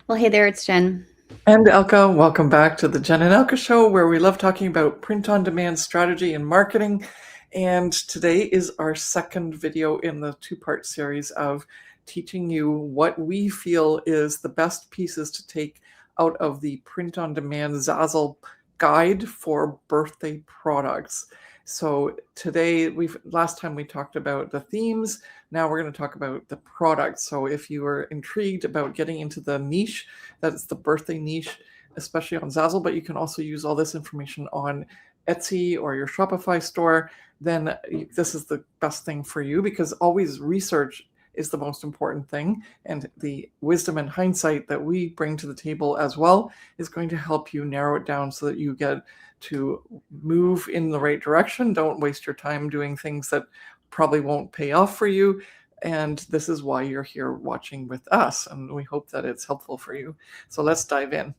Well, hey there, it's Jen. And Elke, welcome back to the Jen and Elke Show, where we love talking about print-on-demand strategy and marketing. And today is our second video in the two-part series of teaching you what we feel is the best pieces to take out of the print-on-demand Zazzle guide for birthday products. So today, last time we talked about the themes. Now we're going to talk about the products. So if you are intrigued about getting into the niche, that's the birthday niche, especially on Zazzle, but you can also use all this information on Etsy or your Shopify store, then this is the best thing for you, because always research is the most important thing. And the wisdom and hindsight that we bring to the table as well is going to help you narrow it down so that you get to move in the right direction. Don't waste your time doing things that probably won't pay off for you. And this is why you're here watching with us. And we hope that it's helpful for you. So let's dive in.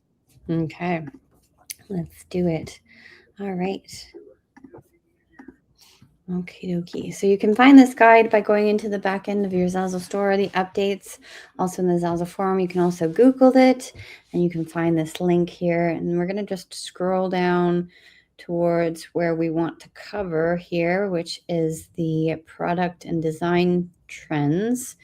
Okay, let's do it. All right. Okie dokie. So you can find this guide by going into the back end of your Zazzle store, the updates, also in the Zazzle forum. You can also Google it, and you can find this link here. And we're going to just scroll down towards where we want to cover here, which is the product and design trends.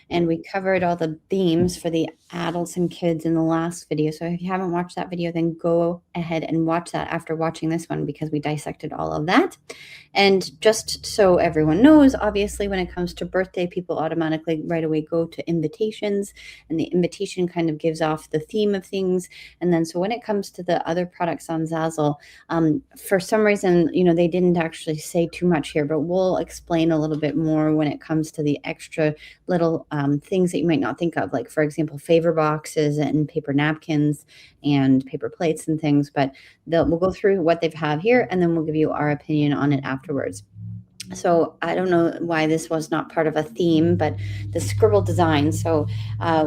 And we covered all the themes for the adults and kids in the last video. So if you haven't watched that video, then go ahead and watch that after watching this one, because we dissected all of that. And just so everyone knows, obviously, when it comes to birthday, people automatically right away go to invitations, and the invitation kind of gives off the theme of things. And then so when it comes to the other products on Zazzle, for some reason, they didn't actually say too much here, but we'll explain a little bit more when it comes to the extra little things that you might not think of, like, for example, favor boxes and paper napkins and paper plates and things. But we'll go through what they've have here, and then we'll give you our opinion on it afterwards. So I don't know why this was not part of a theme, but the scribble design. So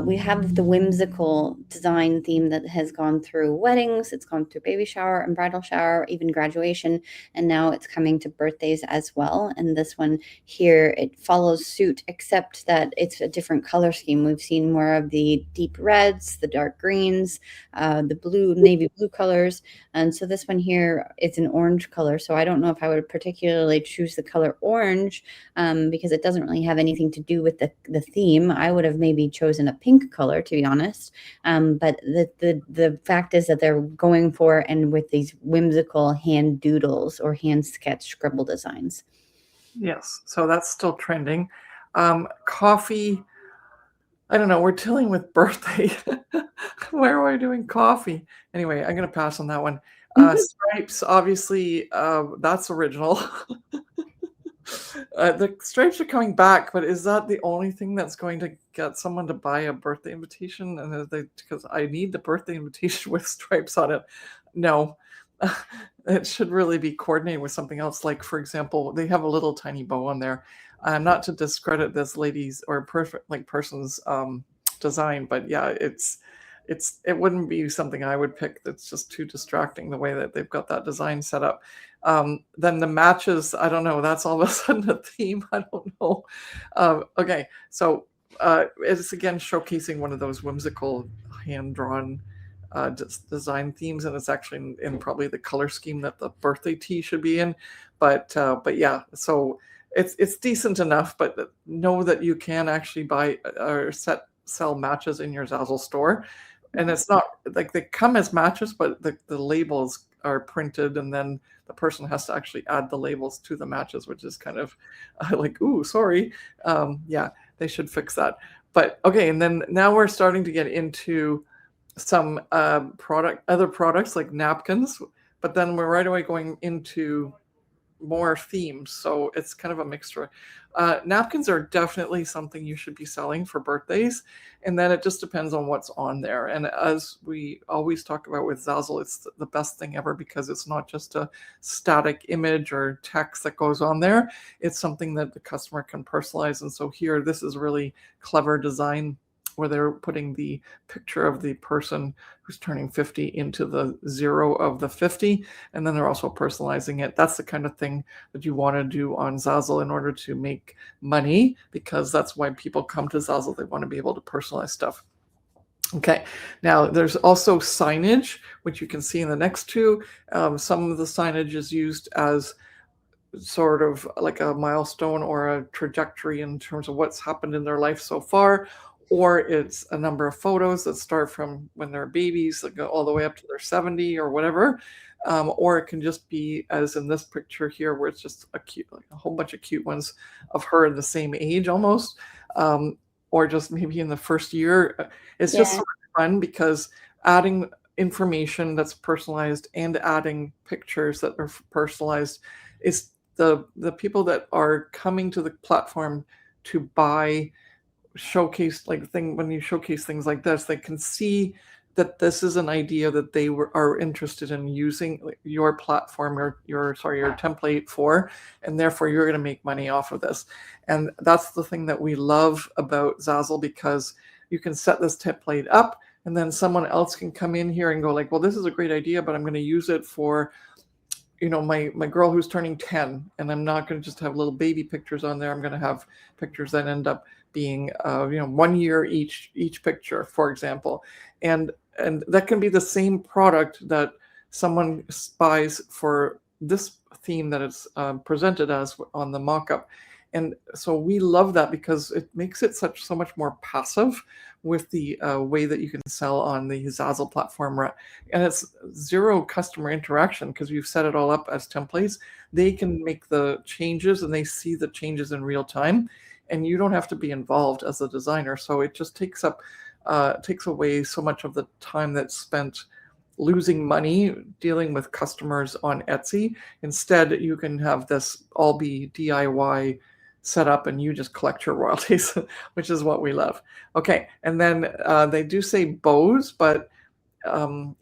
we have the whimsical design theme that has gone through weddings, it's gone through baby shower and bridal shower, even graduation, and now it's coming to birthdays as well. And this one here, it follows suit, except that it's a different color scheme. We've seen more of the deep reds, the dark greens, the blue, navy blue colors. And so this one here, it's an orange color. So I don't know if I would particularly choose the color orange because it doesn't really have anything to do with the theme. I would have maybe chosen a pink color, to be honest. But the fact is that they're going for, and with these whimsical hand doodles or hand sketch scribble designs. Yes, so that's still trending. Coffee, I don't know, we're dealing with birthday. Where are we doing coffee? Anyway, I'm going to pass on that one. Stripes, obviously, that's original. The stripes are coming back, but is that the only thing that's going to get someone to buy a birthday invitation? And because I need the birthday invitation with stripes on it. No, it should really be coordinated with something else. Like, for example, they have a little tiny bow on there. Not to discredit this lady's or person's design, but yeah, it wouldn't be something I would pick. That's just too distracting the way that they've got that design set up. Then the matches, I don't know, that's all of a sudden a theme. I don't know. Okay, so it's again showcasing one of those whimsical hand-drawn design themes, and it's actually in probably the color scheme that the birthday tee should be in. But yeah, so it's decent enough. But know that you can actually buy or sell matches in your Zazzle store. And it's not like they come as matches, but the labels are printed, and then the person has to actually add the labels to the matches, which is kind of like, ooh, sorry. Yeah, they should fix that. But okay, and then now we're starting to get into some other products like napkins, but then we're right away going into more themes, so it's kind of a mixture. Napkins are definitely something you should be selling for birthdays, and then it just depends on what's on there. And as we always talk about with Zazzle, it's the best thing ever, because it's not just a static image or text that goes on there. It's something that the customer can personalize. And so here, this is really clever design, where they're putting the picture of the person who's turning 50 into the 0 of the 50, and then they're also personalizing it. That's the kind of thing that you want to do on Zazzle in order to make money, because that's why people come to Zazzle. They want to be able to personalize stuff. Okay, now there's also signage, which you can see in the next two. Some of the signage is used as sort of like a milestone or a trajectory in terms of what's happened in their life so far, or it's a number of photos that start from when they're babies that go all the way up to their 70 or whatever. Or it can just be, as in this picture here, where it's just like a whole bunch of cute ones of her in the same age almost, or just maybe in the first year. It's just Yeah. so much fun because adding information that's personalized and adding pictures that are personalized is the people that are coming to the platform to buy showcase like thing when you showcase things like this, they can see that this is an idea that they are interested in using your platform or your template for, and therefore you're going to make money off of this. And that's the thing that we love about Zazzle, because you can set this template up and then someone else can come in here and go like, well, this is a great idea, but I'm going to use it for my girl who's turning 10, and I'm not going to just have little baby pictures on there. I'm going to have pictures that end up being 1 year each picture, for example. And that can be the same product that someone buys for this theme that it's presented as on the mock-up. And so we love that because it makes it so much more passive with the way that you can sell on the Zazzle platform. And it's zero customer interaction because you've set it all up as templates. They can make the changes and they see the changes in real time, and you don't have to be involved as a designer. So it just takes away so much of the time that's spent losing money dealing with customers on Etsy. Instead, you can have this all be DIY set up and you just collect your royalties, which is what we love. Okay, and then they do say bows, but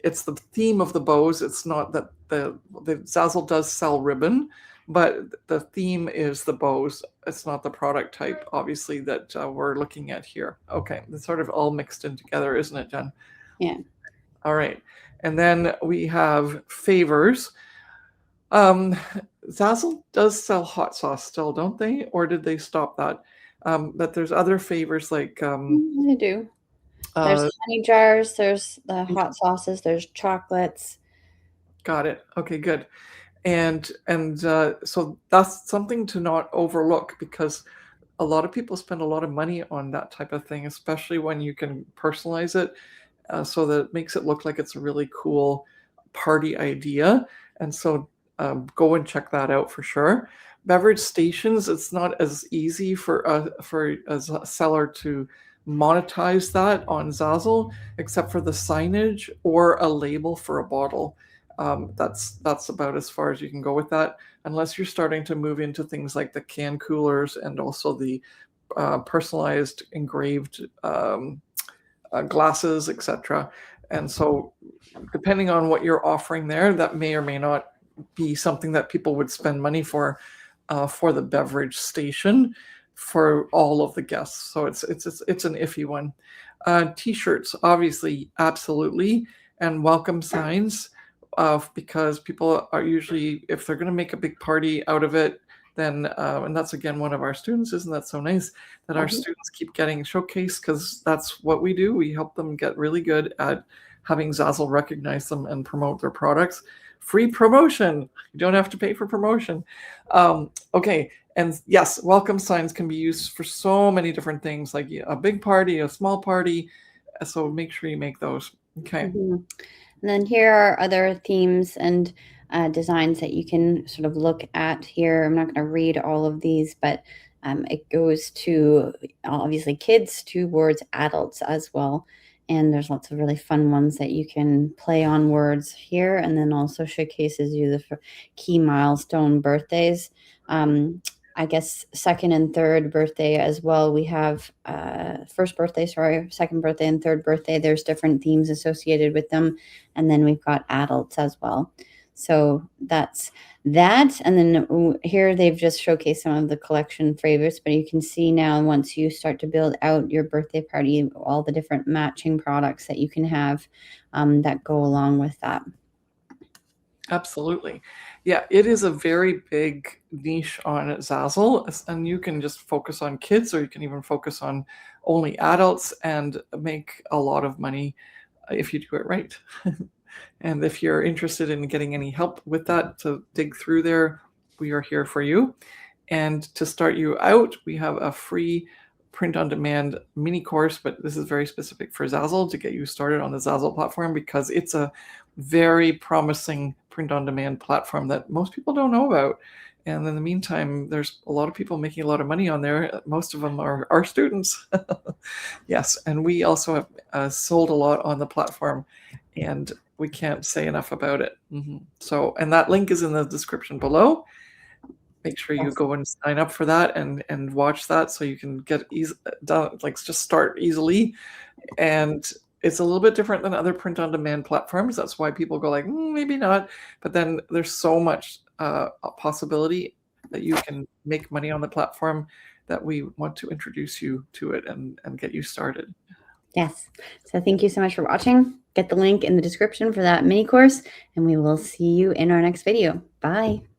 it's the theme of the bows. It's not that the Zazzle does sell ribbon, but the theme is the bows. It's not the product type, obviously, that we're looking at here. Okay, it's sort of all mixed in together, isn't it, Jen? Yeah. All right, and then we have favors. Zazzle does sell hot sauce still, don't they? Or did they stop that? But there's other favors like They do. There's honey jars, there's the hot sauces, there's chocolates. Got it. Okay, good. And so that's something to not overlook, because a lot of people spend a lot of money on that type of thing, especially when you can personalize it so that it makes it look like it's a really cool party idea. And so go and check that out for sure. Beverage stations, it's not as easy for a seller to monetize that on Zazzle, except for the signage or a label for a bottle. That's about as far as you can go with that, unless you're starting to move into things like the can coolers and also the personalized engraved glasses, etc. And so, depending on what you're offering there, that may or may not be something that people would spend money for the beverage station for all of the guests. So it's an iffy one. T-shirts, obviously, absolutely, and welcome signs, because people are usually, if they're going to make a big party out of it, then and that's again one of our students. Isn't that so nice that our students keep getting showcased, because that's what we do. We help them get really good at having Zazzle recognize them and promote their products. Free promotion. You don't have to pay for promotion. Okay. And yes, welcome signs can be used for so many different things, like a big party, a small party. So make sure you make those. Okay. Mm-hmm. And then here are other themes and designs that you can sort of look at here. I'm not going to read all of these, but it goes to obviously kids towards adults as well. And there's lots of really fun ones that you can play on words here, and then also showcases you the key milestone birthdays. I guess second and third birthday as well. We have first birthday, second birthday and third birthday. There's different themes associated with them. And then we've got adults as well. So that's that. And then here they've just showcased some of the collection favorites, but you can see now once you start to build out your birthday party, all the different matching products that you can have that go along with that. Absolutely. Yeah, it is a very big niche on Zazzle, and you can just focus on kids, or you can even focus on only adults and make a lot of money if you do it right. And if you're interested in getting any help with that to dig through there, we are here for you. And to start you out, we have a free print-on-demand mini course, but this is very specific for Zazzle to get you started on the Zazzle platform, because it's a very promising print-on-demand platform that most people don't know about. And in the meantime, there's a lot of people making a lot of money on there. Most of them are our students. Yes, and we also have sold a lot on the platform, and we can't say enough about it. So, and that link is in the description below. Make sure you go and sign up for that and watch that, so you can get done, like just start easily. And it's a little bit different than other print-on-demand platforms. That's why people go like, maybe not. But then there's so much possibility that you can make money on the platform that we want to introduce you to it and get you started. Yes. So thank you so much for watching. Get the link in the description for that mini course, and we will see you in our next video. Bye.